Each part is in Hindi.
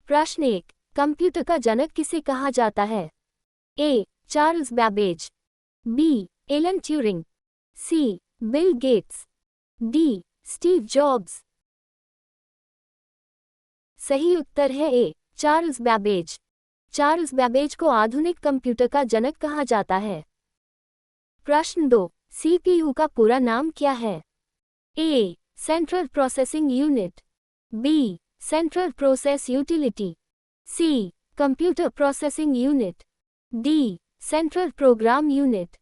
प्रश्न 1, कंप्यूटर का जनक किसे कहा जाता है? A. Charles Babbage, B. Alan Turing, C. Bill Gates, D. Steve Jobs. सही उत्तर है A. Charles Babbage. Charles Babbage को आधुनिक कंप्यूटर का जनक कहा जाता है। प्रश्न 2, सीपीयू का पूरा नाम क्या है? A. Central processing unit, B. Central process utility, C. Computer processing unit, D. Central program unit.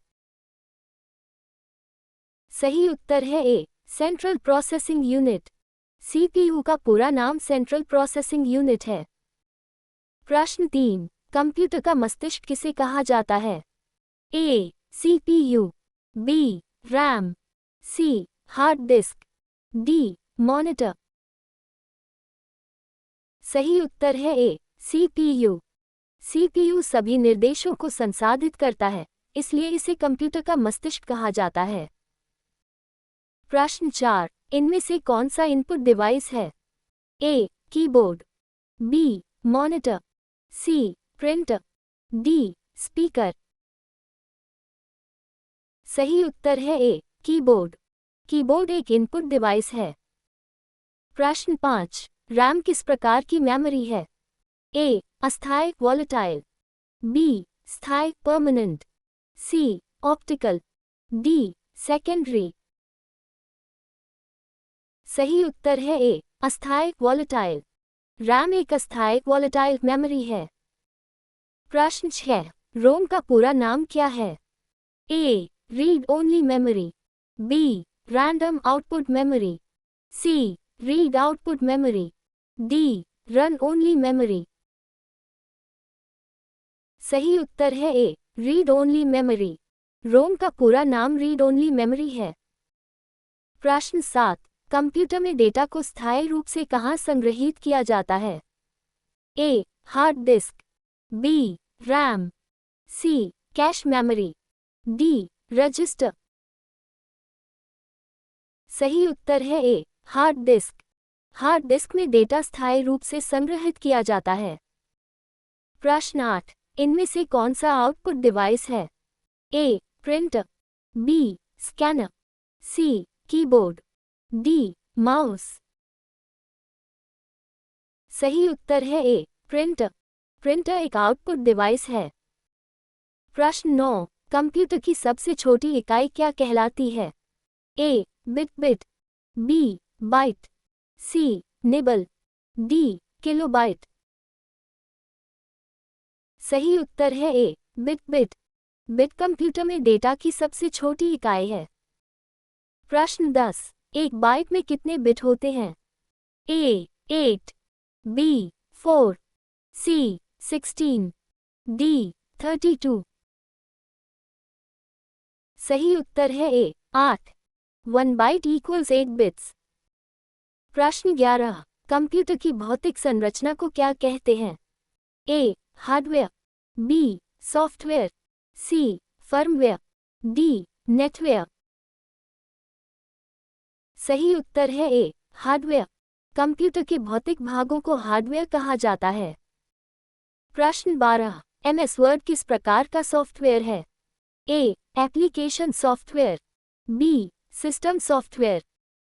सही उत्तर है A. Central processing unit. CPU का पूरा नाम सेंट्रल प्रोसेसिंग यूनिट है। प्रश्न 3, कंप्यूटर का मस्तिष्क किसे कहा जाता है? A. CPU, B. RAM, C. Hard disk, D. Monitor. सही उत्तर है ए. सीपीयू। सीपीयू सभी निर्देशों को संसाधित करता है, इसलिए इसे कंप्यूटर का मस्तिष्क कहा जाता है। प्रश्न 4, इनमें से कौन सा इनपुट डिवाइस है? A. Keyboard, B. Monitor, C. Printer, D. Speaker. सही उत्तर है ए. कीबोर्ड। कीबोर्ड एक इनपुट डिवाइस है। प्रश्न 5, रैम किस प्रकार की मेमोरी है? ए. अस्थायी वॉलेटाइल, बी. स्थायी permanent, C. Optical, D. Secondary. सही उत्तर है ए. अस्थायी वॉलेटाइल। रैम एक अस्थायी वॉलेटाइल मेमोरी है। प्रश्न 6, रोम का पूरा नाम क्या है? A. Read only memory, B. Random output memory, C. Read output memory, D. Run only memory. सही उत्तर है A. Read only memory. ROM का पूरा नाम रीड ओनली मेमोरी है। प्रश्न 7, कंप्यूटर में डेटा को स्थायी रूप से कहाँ संग्रहीत किया जाता है? A. Hard disk, B. RAM, C. Cache memory, D. Register. सही उत्तर है A. Hard disk. Hard disk में डेटा स्थायी रूप से संग्रहित किया जाता है। प्रश्न 8, इनमें से कौन सा आउटपुट डिवाइस है? A. Printer, B. Scanner, C. Keyboard, D. Mouse. सही उत्तर है ए. प्रिंटर। प्रिंटर एक आउटपुट डिवाइस है। प्रश्न 9, कंप्यूटर की सबसे छोटी इकाई क्या कहलाती है? A. Bit, B. Byte, C. Nibble, D. Kilobyte. सही उत्तर है ए. बिट। बिट कंप्यूटर में डेटा की सबसे छोटी इकाई है। प्रश्न 10, एक बाइट में कितने बिट होते हैं? ए. 8, बी. 4, सी. 16, डी. 32। सही उत्तर है ए. 8। 1 बाइट इक्वल्स 8 बिट्स। प्रश्न 11, कंप्यूटर की भौतिक संरचना को क्या कहते हैं? A. Hardware, B. Software, C. Firmware, D. Netware. सही उत्तर है ए. हार्डवेयर। कंप्यूटर के भौतिक भागों को हार्डवेयर कहा जाता है। प्रश्न 12, एमएस वर्ड किस प्रकार का सॉफ्टवेयर है? A. Application software, B. System software,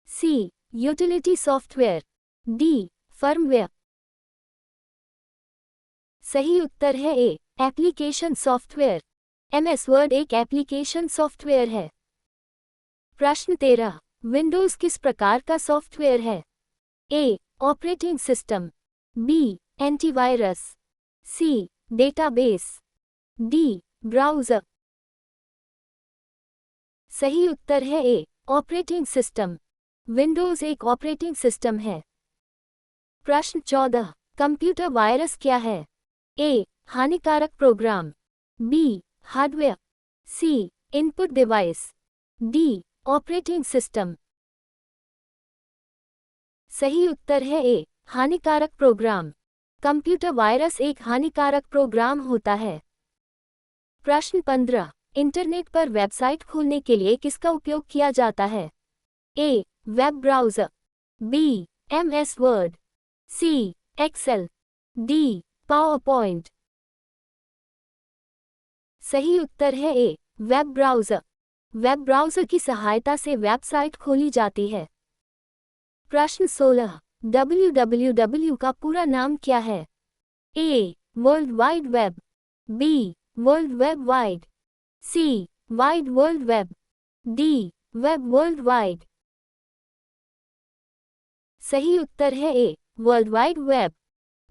C. Utility software, D. Firmware. सही उत्तर है A. Application software. MS Word एक एप्लीकेशन सॉफ्टवेयर है। प्रश्न 13, विंडोज किस प्रकार का सॉफ्टवेयर है? A. Operating system, B. Antivirus, C. Database, D. Browser. सही उत्तर है ए. Operating system. विंडोज एक ऑपरेटिंग सिस्टम है। प्रश्न 14, कंप्यूटर वायरस क्या है? ए. हानिकारक program, B. Hardware, C. Input device, D. Operating system. सही उत्तर है ए. हानिकारक प्रोग्राम। कंप्यूटर वायरस एक हानिकारक प्रोग्राम होता है। प्रश्न 15, इंटरनेट पर वेबसाइट खोलने के लिए किसका उपयोग किया जाता है? A. Web browser, B. MS Word, C. Excel, D PowerPoint. सही उत्तर है A web browser. Web browser की सहायता से वेबसाइट खोली जाती है। प्रश्न 16, www का पूरा नाम क्या है? A world wide web, B world web wide, C wide world web, D web world wide. सही उत्तर है A world wide web.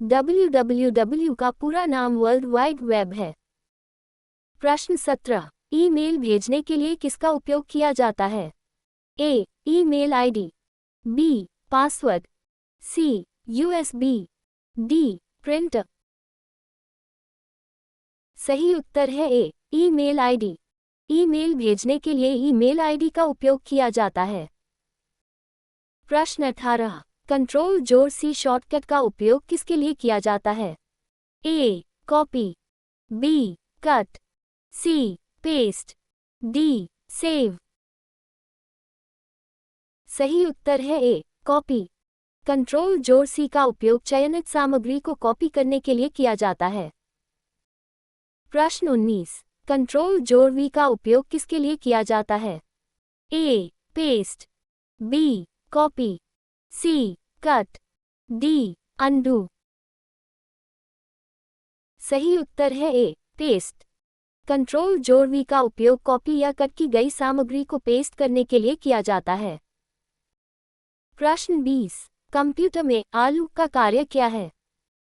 www का पूरा नाम वर्ल्ड वाइड वेब है। प्रश्न 17, ईमेल भेजने के लिए किसका उपयोग किया जाता है? A email ID, B password, C USB, D printer. सही उत्तर है ए ईमेल आईडी। ईमेल भेजने के लिए ईमेल आईडी का उपयोग किया जाता है। प्रश्न 18, कंट्रोल जोर सी शॉर्टकट का उपयोग किसके लिए किया जाता है? A copy, B cut, C paste, D save. सही उत्तर है ए कॉपी। कंट्रोल जोर सी का उपयोग चयनित सामग्री को कॉपी करने के लिए किया जाता है। प्रश्न 19, कंट्रोल जोर वी का उपयोग किसके लिए किया जाता है? ए पेस्ट, बी कॉपी, सी कट, डी अनडू। सही उत्तर है ए पेस्ट। कंट्रोल जोर वी का उपयोग कॉपी या कट की गई सामग्री को पेस्ट करने के लिए किया जाता है। प्रश्न 20, कंप्यूटर में आलू का कार्य क्या है?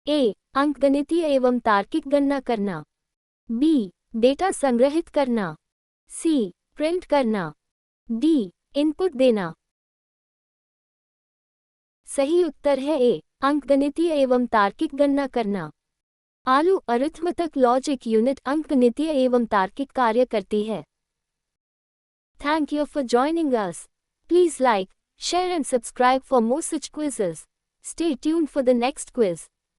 ए अंकगणितीय एवं तार्किक गणना करना, बी डेटा संग्रहित करना, सी प्रिंट करना, डी इनपुट देना। सही उत्तर है ए अंकगणितीय एवं तार्किक गणना करना। आलू अरिथमेटिक लॉजिक यूनिट अंकगणितीय एवं तार्किक कार्य करती है। Thank you for joining us. Please like, share and subscribe for more such quizzes. Stay tuned for the next quiz.